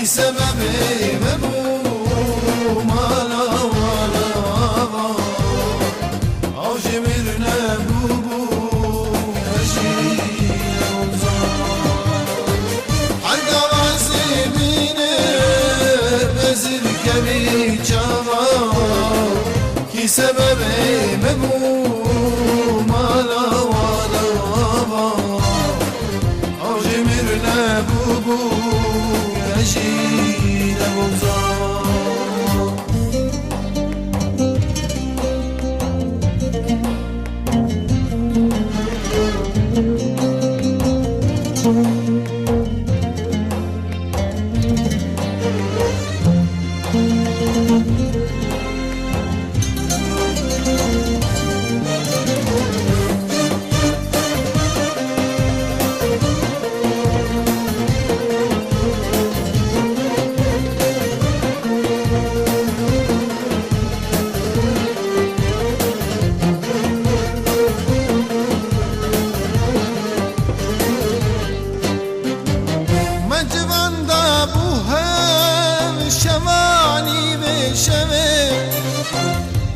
سببي مبو مالا والا او جمرنا بوبو هجي حلقة راسي بيني بزر كبي جاما كي سببي مبو مالا والا او جمرنا بوبو هجي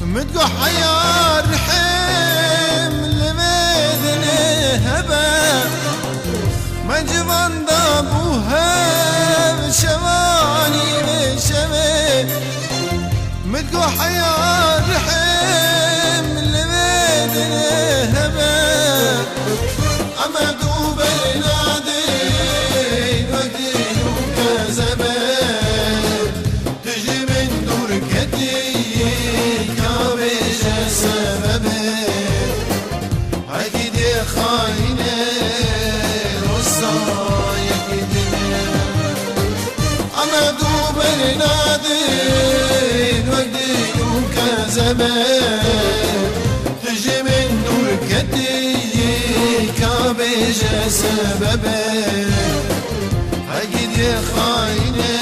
متقو حيار رحم لمدني هبا ما جبان دابوها شواني بشمي متقو حيار رحم لمدني هبا أما دوب النادي ودين وكذبا تجي من دركتي سببي أكيد يا خاينة وصايا كدنيا أنا دوب النادي وقدي وكذبة تجي من دركتي كابيجة سببي أكيد يا خاينة